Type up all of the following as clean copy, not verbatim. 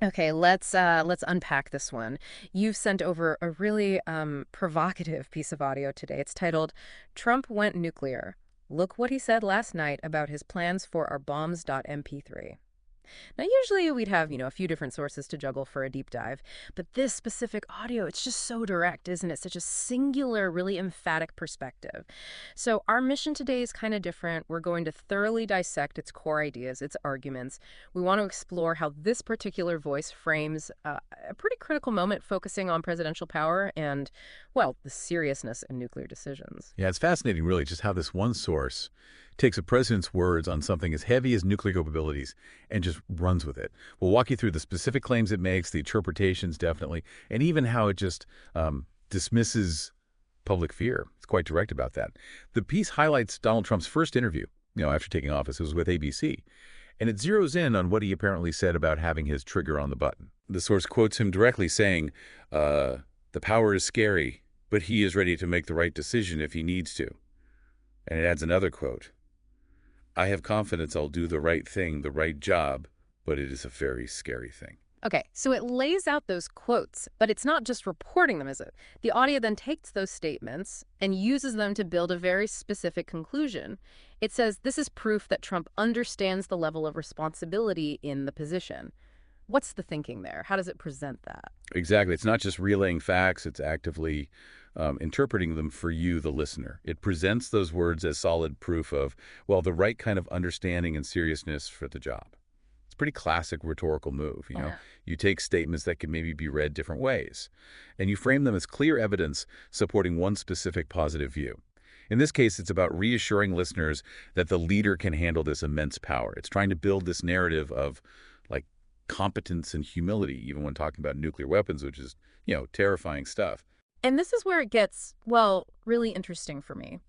Okay, let's unpack this one. You've sent over a really provocative piece of audio today. It's titled "Trump Went Nuclear. Look what he said last night about his plans for our bombs.mp3." Now, usually we'd have, a few different sources to juggle for a deep dive, but this specific audio, it's just so direct, isn't it? Such a singular, really emphatic perspective. So our mission today is kind of different. We're going to thoroughly dissect its core ideas, its arguments. We want to explore how this particular voice frames a pretty critical moment focusing on presidential power and, well, the seriousness in nuclear decisions. Yeah, it's fascinating, really, just how this one source takes a president's words on something as heavy as nuclear capabilities and just runs with it. We'll walk you through the specific claims it makes, the interpretations, definitely, and even how it just dismisses public fear. It's quite direct about that. The piece highlights Donald Trump's first interview, after taking office. It was with ABC. And it zeroes in on what he apparently said about having his trigger on the button. The source quotes him directly saying, the power is scary, but he is ready to make the right decision if he needs to. And it adds another quote. I have confidence I'll do the right thing, the right job, but it is a very scary thing. Okay, so it lays out those quotes, but it's not just reporting them, is it? The audio then takes those statements and uses them to build a very specific conclusion. It says this is proof that Trump understands the level of responsibility in the position. What's the thinking there? How does it present that? Exactly. It's not just relaying facts. It's actively interpreting them for you, the listener. It presents those words as solid proof of, well, the right kind of understanding and seriousness for the job. It's a pretty classic rhetorical move. Yeah. You take statements that can maybe be read different ways, and you frame them as clear evidence supporting one specific positive view. In this case, it's about reassuring listeners that the leader can handle this immense power. It's trying to build this narrative of, like, competence and humility, even when talking about nuclear weapons, which is, terrifying stuff. And this is where it gets, well, really interesting for me,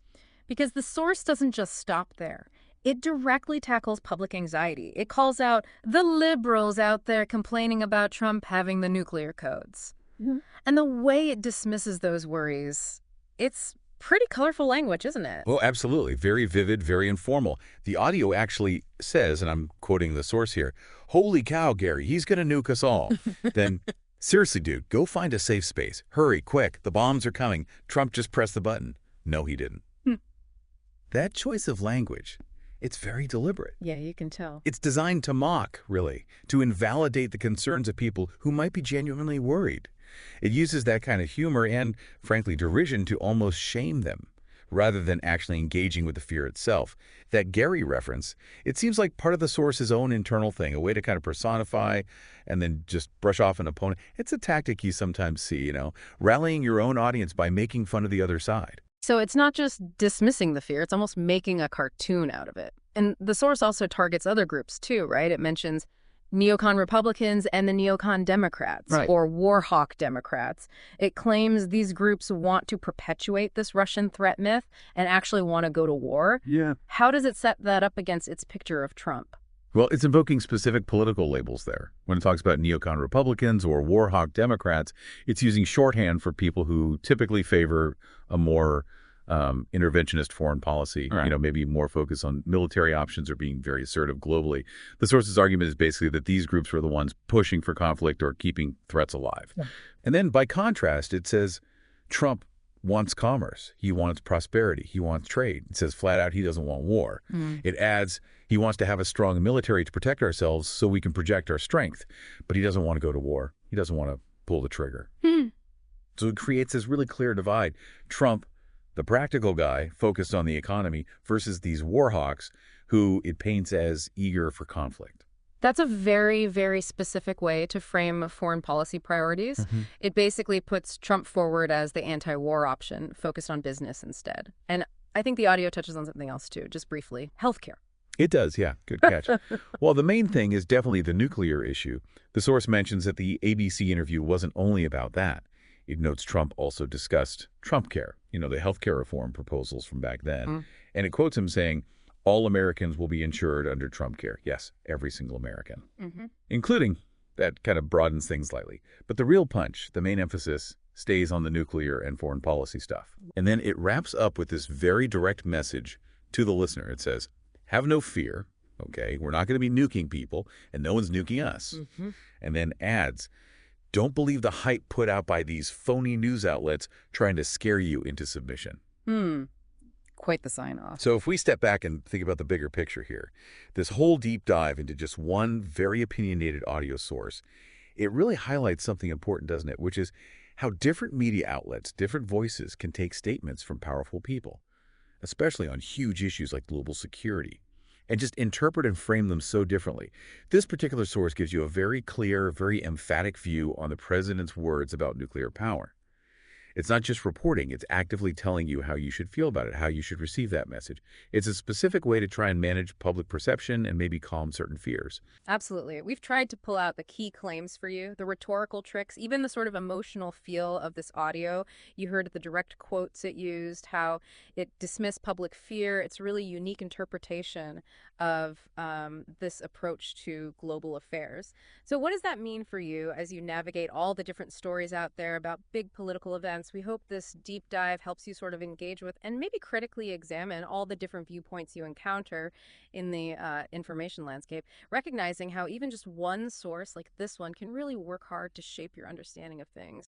because the source doesn't just stop there. It directly tackles public anxiety. It calls out the liberals out there complaining about Trump having the nuclear codes. Mm-hmm. And the way it dismisses those worries, it's pretty colorful language, isn't it? Well, absolutely. Very vivid, very informal. The audio actually says, and I'm quoting the source here, "Holy cow, Gary, he's going to nuke us all." Then, seriously, dude, go find a safe space. Hurry, quick. The bombs are coming. Trump just pressed the button. No, he didn't. That choice of language, it's very deliberate. Yeah, you can tell. It's designed to mock, really, to invalidate the concerns of people who might be genuinely worried. It uses that kind of humor and, frankly, derision to almost shame them, rather than actually engaging with the fear itself. That Gary reference, it seems like part of the source's own internal thing, a way to kind of personify and then just brush off an opponent. It's a tactic you sometimes see, rallying your own audience by making fun of the other side. So it's not just dismissing the fear, it's almost making a cartoon out of it. And the source also targets other groups too, right? It mentions neocon Republicans and the neocon Democrats, right, or war hawk Democrats. It claims these groups want to perpetuate this Russian threat myth and actually want to go to war. Yeah. How does it set that up against its picture of Trump? Well, it's invoking specific political labels there. When it talks about neocon Republicans or war hawk Democrats, it's using shorthand for people who typically favor a more interventionist foreign policy, right, maybe more focused on military options or being very assertive globally. The source's argument is basically that these groups were the ones pushing for conflict or keeping threats alive. Yeah. And then by contrast, it says Trump wants commerce. He wants prosperity. He wants trade. It says flat out he doesn't want war. It adds he wants to have a strong military to protect ourselves so we can project our strength. But he doesn't want to go to war. He doesn't want to pull the trigger. So it creates this really clear divide. Trump, the practical guy focused on the economy, versus these war hawks who it paints as eager for conflict. That's a very, very specific way to frame foreign policy priorities. It basically puts Trump forward as the anti-war option, focused on business instead. And I think the audio touches on something else too, just briefly. Healthcare. It does, yeah. Good catch. Well, the main thing is definitely the nuclear issue. The source mentions that the ABC interview wasn't only about that. It notes Trump also discussed Trump Care, the healthcare reform proposals from back then. And it quotes him saying, all Americans will be insured under Trump Care. Yes, every single American, including, that kind of broadens things slightly. But the real punch, the main emphasis, stays on the nuclear and foreign policy stuff. And then it wraps up with this very direct message to the listener. It says, have no fear. okay? We're not going to be nuking people, and no one's nuking us. Hmm. And then adds, don't believe the hype put out by these phony news outlets trying to scare you into submission. Hmm. Quite the sign off. So if we step back and think about the bigger picture here, this whole deep dive into just one very opinionated audio source, it really highlights something important, doesn't it? Which is how different media outlets, different voices can take statements from powerful people, especially on huge issues like global security, and just interpret and frame them so differently. This particular source gives you a very clear, very emphatic view on the president's words about nuclear power. It's not just reporting, it's actively telling you how you should feel about it, how you should receive that message. It's a specific way to try and manage public perception and maybe calm certain fears. Absolutely. We've tried to pull out the key claims for you, the rhetorical tricks, even the sort of emotional feel of this audio. You heard the direct quotes it used, how it dismissed public fear. It's a really unique interpretation of this approach to global affairs. So, what does that mean for you as you navigate all the different stories out there about big political events? We hope this deep dive helps you sort of engage with and maybe critically examine all the different viewpoints you encounter in the information landscape, recognizing how even just one source like this one can really work hard to shape your understanding of things.